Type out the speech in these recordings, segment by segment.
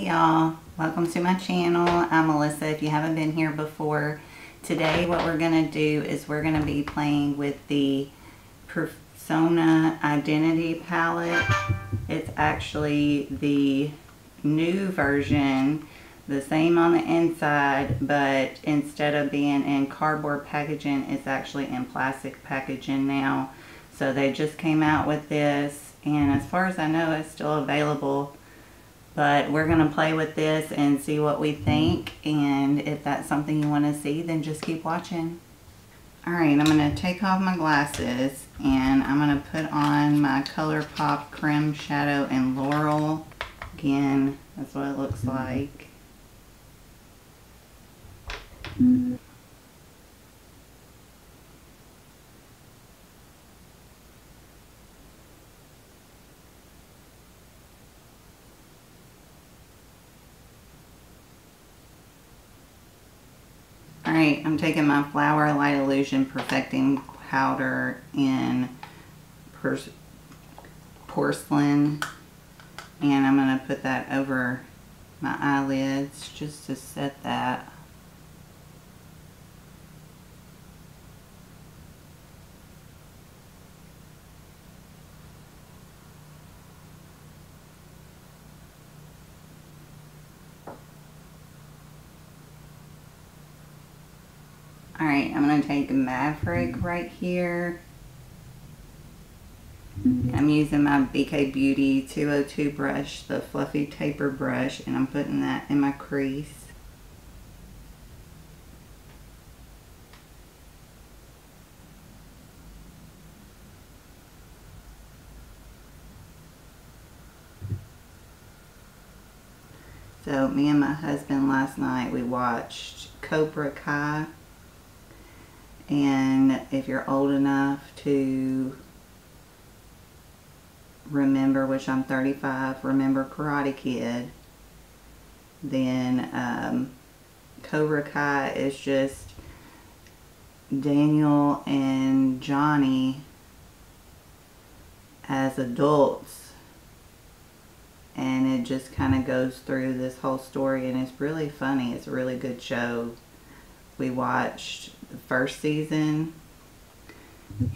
Hey y'all, welcome to my channel. I'm Melissa if you haven't been here before. Today what we're going to do is we're going to be playing with the Persona Identity palette. It's actually the new version, the same on the inside, but instead of being in cardboard packaging, it's actually in plastic packaging now. So they just came out with this, and as far as I know it's still available. But we're going to play with this and see what we think. And if that's something you want to see, then just keep watching. Alright, I'm going to take off my glasses and I'm going to put on my ColourPop Creme Shadow in Laurel. Again, that's what it looks like. Alright, I'm taking my Flower Light Illusion Perfecting Powder in Porcelain, and I'm going to put that over my eyelids just to set that. Alright, I'm going to take Maverick right here. I'm using my BK Beauty 202 brush, the fluffy taper brush, and I'm putting that in my crease. So me and my husband last night, we watched Cobra Kai. And if you're old enough to remember, which I'm 35, remember Karate Kid, then Cobra Kai is just Daniel and Johnny as adults, and it just kind of goes through this whole story, and it's really funny. It's a really good show. We watched the first season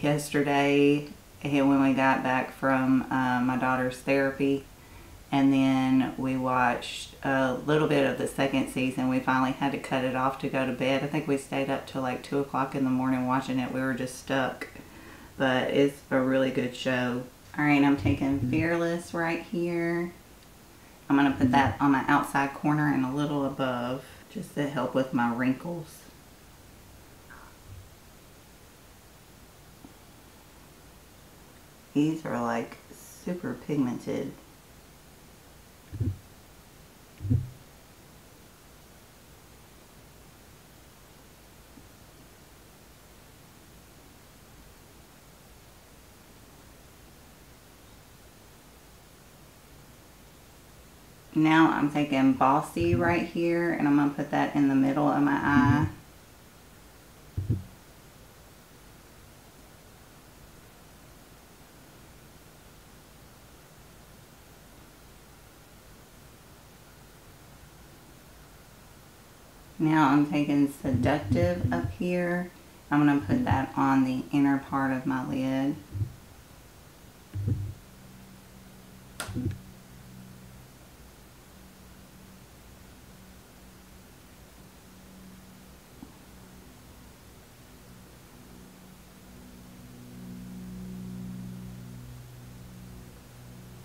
yesterday when we got back from my daughter's therapy, and then we watched a little bit of the second season. We finally had to cut it off to go to bed. I think we stayed up till like 2 o'clock in the morning watching it. We were just stuck, but it's a really good show. Alright, I'm taking Fearless right here. I'm going to put that on my outside corner and a little above just to help with my wrinkles. These are like super pigmented. Now I'm taking Bossy right here, and I'm going to put that in the middle of my eye. Now I'm taking Seductive up here. I'm going to put that on the inner part of my lid.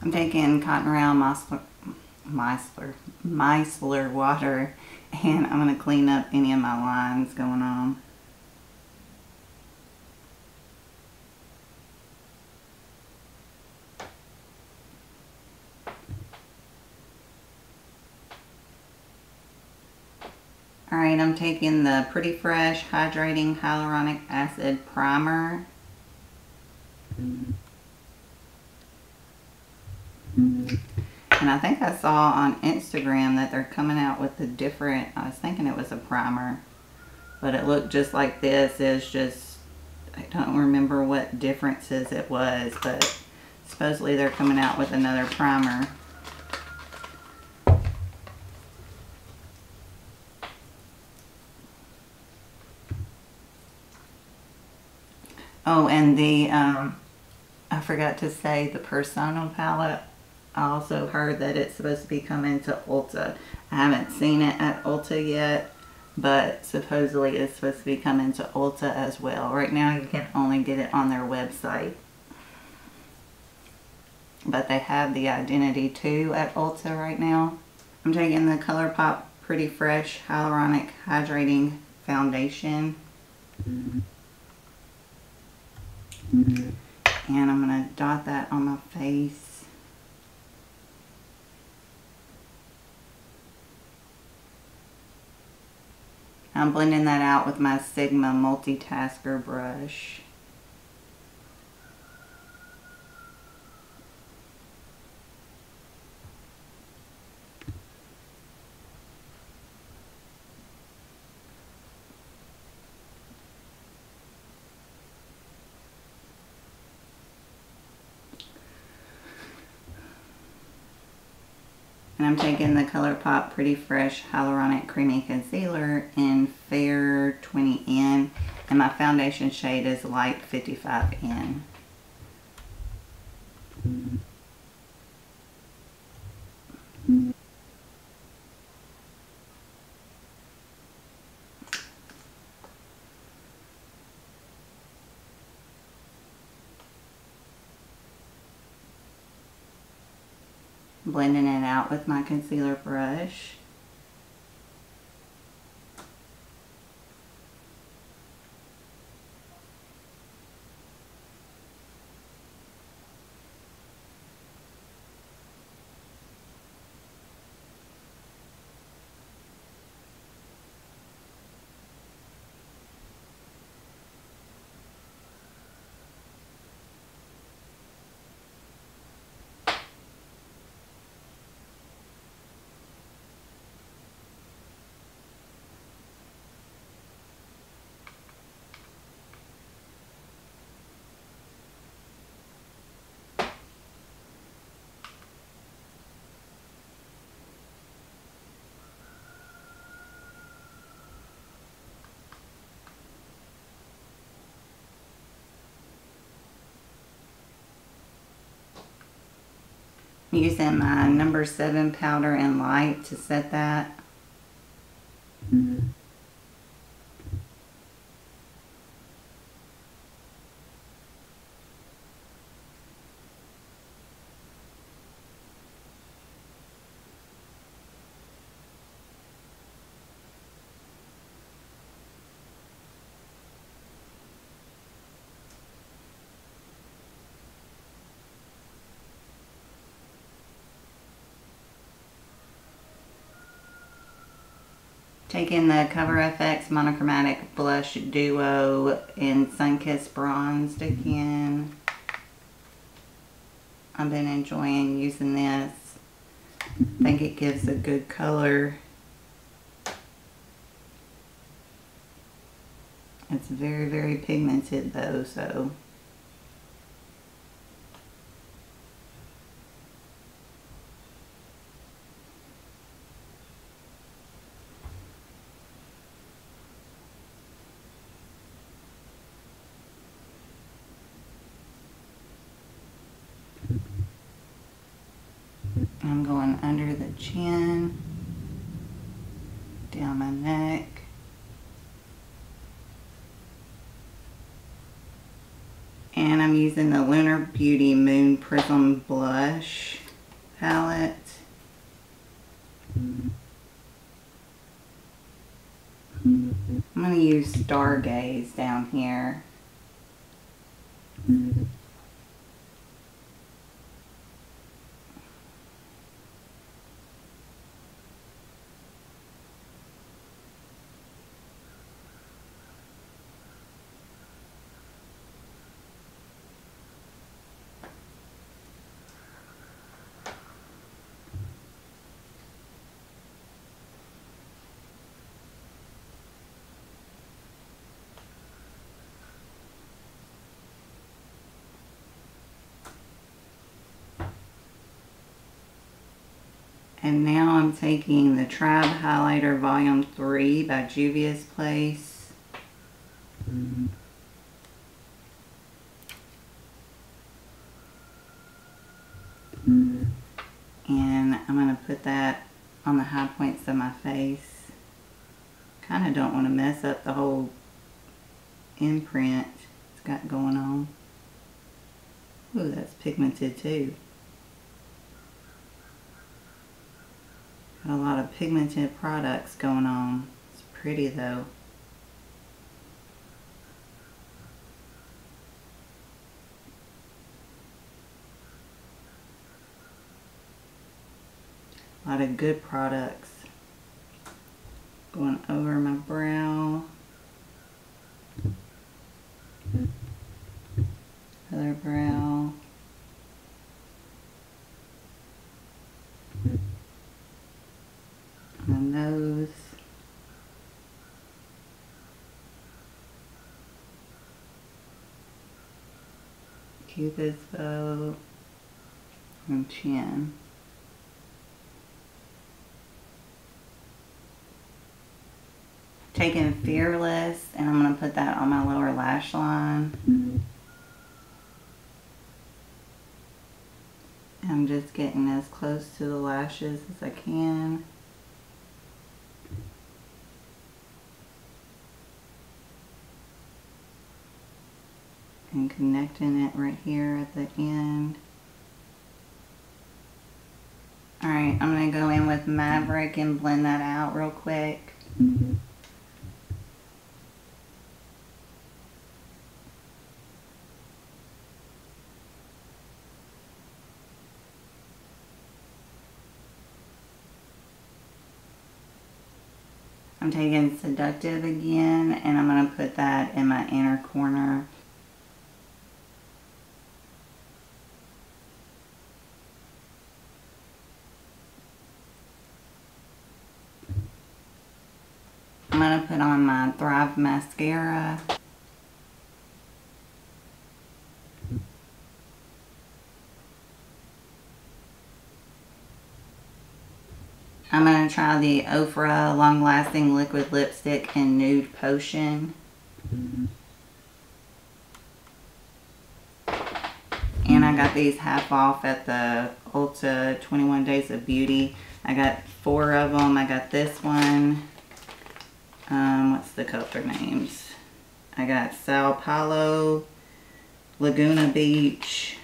I'm taking Cotton Round Micellar water, and I'm going to clean up any of my lines going on. Alright, I'm taking the Pretty Fresh Hydrating Hyaluronic Acid Primer. And I think I saw on Instagram that they're coming out with a different, I was thinking it was a primer, but it looked just like this. It's just, I don't remember what differences it was, but supposedly they're coming out with another primer. Oh, and the, I forgot to say the Persona palette. I also heard that it's supposed to be coming to Ulta. I haven't seen it at Ulta yet, but supposedly it's supposed to be coming to Ulta as well. Right now you can only get it on their website. But they have the Identity 2 at Ulta right now. I'm taking the ColourPop Pretty Fresh Hyaluronic Hydrating Foundation. And I'm going to dot that on my face. I'm blending that out with my Sigma Multitasker brush. And I'm taking the ColourPop Pretty Fresh Hyaluronic Creamy Concealer in Fair 20N. And my foundation shade is Light 55N. Blending it out with my concealer brush. I'm using my number 7 powder and light to set that. Taking the Cover FX Monochromatic Blush Duo in Sunkissed Bronzed again. I've been enjoying using this. I think it gives a good color. It's very, very pigmented though, so. I'm going under the chin, down my neck. And I'm using the Lunar Beauty Moon Prism Blush palette. I'm going to use Stargaze down here. And now I'm taking the Tribe Highlighter Volume 3 by Juvia's Place. And I'm going to put that on the high points of my face. Kind of don't want to mess up the whole imprint it's got going on. Ooh, that's pigmented too. Got a lot of pigmented products going on. It's pretty though. A lot of good products going over my brow. Other brow. My nose. Cupid's bow. And chin. Taking Fearless, and I'm going to put that on my lower lash line. I'm just getting as close to the lashes as I can. And connecting it right here at the end. Alright, I'm going to go in with Maverick and blend that out real quick. I'm taking Seductive again, and I'm going to put that in my inner corner. I'm going to put on my Thrive mascara. I'm going to try the Ofra Long Lasting Liquid Lipstick in Nude Potion. And I got these half off at the Ulta 21 Days of Beauty. I got 4 of them. I got this one. What's the color names? I got Sao Paulo, Laguna Beach,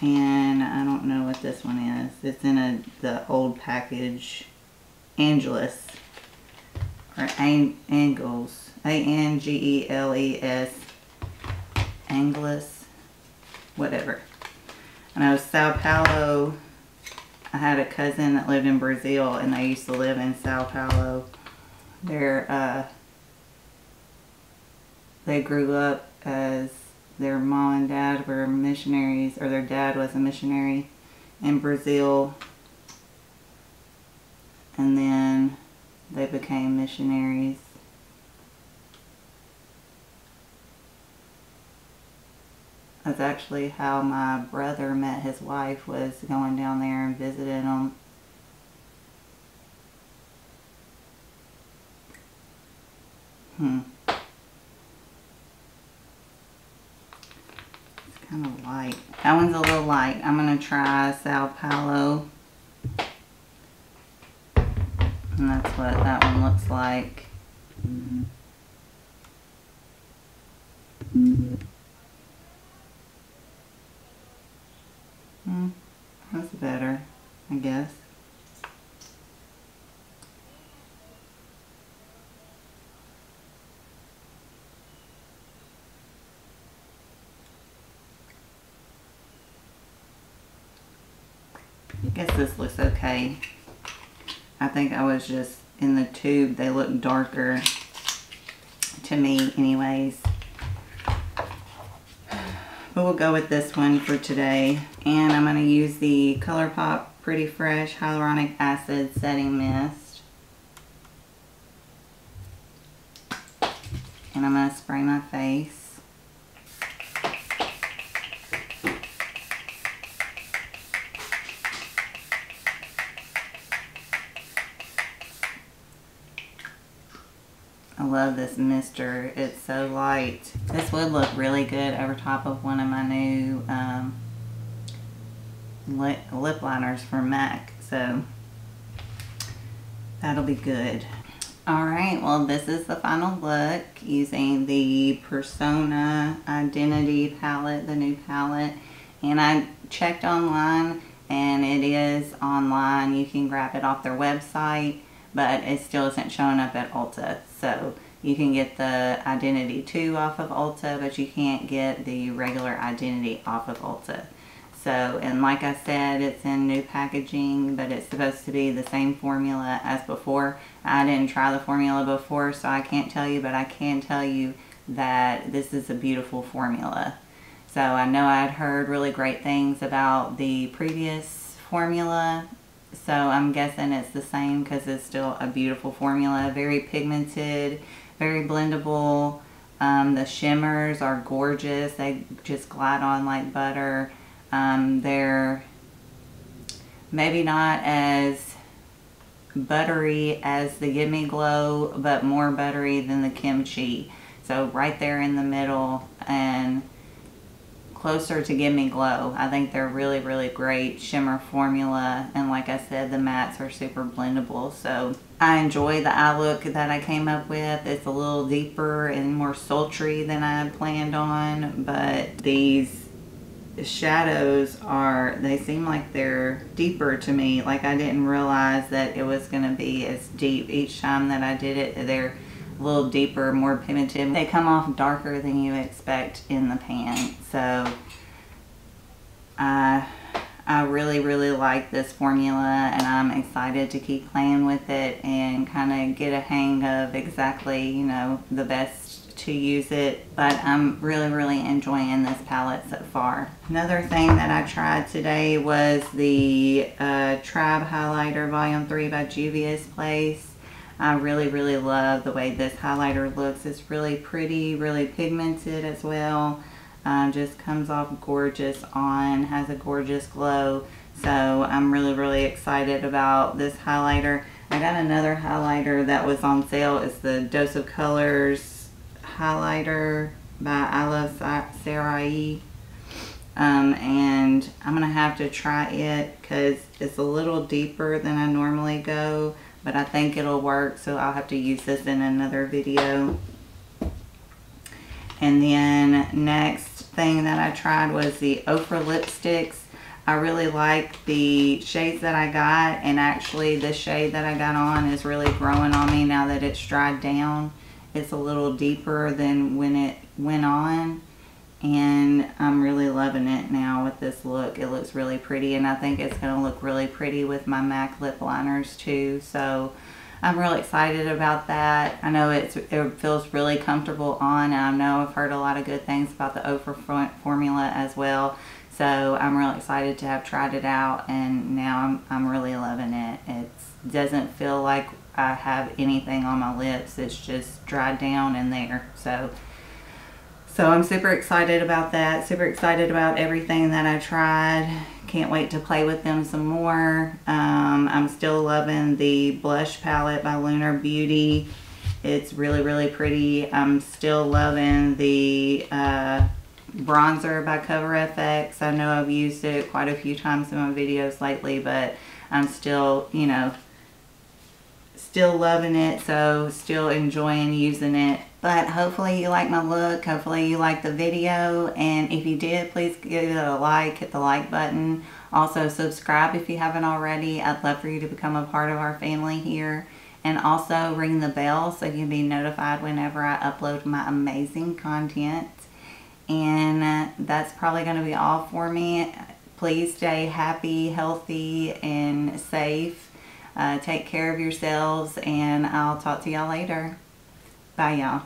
and I don't know what this one is. It's in the old package. Angelus. Or Angles. A-N-G-E-L-E-S. Angelus. Whatever. I know Sao Paulo. I had a cousin that lived in Brazil, and they used to live in Sao Paulo. They grew up as their mom and dad were missionaries, or their dad was a missionary in Brazil, and then they became missionaries. That's actually how my brother met his wife, was going down there and visiting them. It's kind of light. That one's a little light. I'm going to try Sao Paulo. And that's what that one looks like. That's better, I guess. I guess this looks okay. I think I was just in the tube. They look darker to me anyways. But we'll go with this one for today. And I'm going to use the ColourPop Pretty Fresh Hyaluronic Acid Setting Mist. And I'm going to spray my face. I love this mister. It's so light. This would look really good over top of one of my new lip liners for MAC. So that'll be good. Alright, well this is the final look using the Persona Identity palette, the new palette. And I checked online and it is online. You can grab it off their website, but it still isn't showing up at Ulta. So you can get the Identity 2 off of Ulta, but you can't get the regular Identity off of Ulta. So, and like I said, it's in new packaging, but it's supposed to be the same formula as before. I didn't try the formula before, so I can't tell you, but I can tell you that this is a beautiful formula. So I know I'd heard really great things about the previous formula, so I'm guessing it's the same because it's still a beautiful formula. Very pigmented, very blendable. The shimmers are gorgeous. They just glide on like butter. They're maybe not as buttery as the Gimme Glow, but more buttery than the Kimchi. So right there in the middle and closer to Gimme Glow. I think they're really, really great shimmer formula. And like I said, the mattes are super blendable. So I enjoy the eye look that I came up with. It's a little deeper and more sultry than I had planned on, but these shadows they seem like they're deeper to me. Like I didn't realize that it was going to be as deep. Each time that I did it, they're a little deeper, more pigmented. They come off darker than you expect in the pan. So I really, really like this formula, and I'm excited to keep playing with it and kind of get a hang of exactly, you know, the best to use it. But I'm really, really enjoying this palette so far. Another thing that I tried today was the Tribe Highlighter Volume 3 by Juvia's Place. I really, really love the way this highlighter looks. It's really pretty, really pigmented as well. Just comes off gorgeous on, has a gorgeous glow. So I'm really, really excited about this highlighter. I got another highlighter that was on sale. It's the Dose of Colors highlighter by I Love Sarai. And I'm gonna have to try it because it's a little deeper than I normally go, but I think it'll work, so I'll have to use this in another video. And then next thing that I tried was the Ofra lipsticks. I really like the shades that I got, and actually this shade that I got on is really growing on me now that it's dried down. It's a little deeper than when it went on, and I'm really loving it now with this look. It looks really pretty, and I think it's going to look really pretty with my MAC lip liners too. So I'm really excited about that. I know it feels really comfortable on, and I know I've heard a lot of good things about the Ofra formula as well. So I'm really excited to have tried it out, and now I'm really loving it. It doesn't feel like I have anything on my lips. It's just dried down in there. So I'm super excited about that. Super excited about everything that I tried. Can't wait to play with them some more. I'm still loving the blush palette by Lunar Beauty. It's really, really pretty. I'm still loving the bronzer by Cover FX. I know I've used it quite a few times in my videos lately, but I'm still, you know, still loving it, so still enjoying using it. But hopefully you like my look, hopefully you like the video, and if you did, please give it a like, hit the like button. Also subscribe if you haven't already. I'd love for you to become a part of our family here, and also ring the bell so you can be notified whenever I upload my amazing content. And that's probably going to be all for me. Please stay happy, healthy, and safe. Take care of yourselves, and I'll talk to y'all later. Bye, y'all.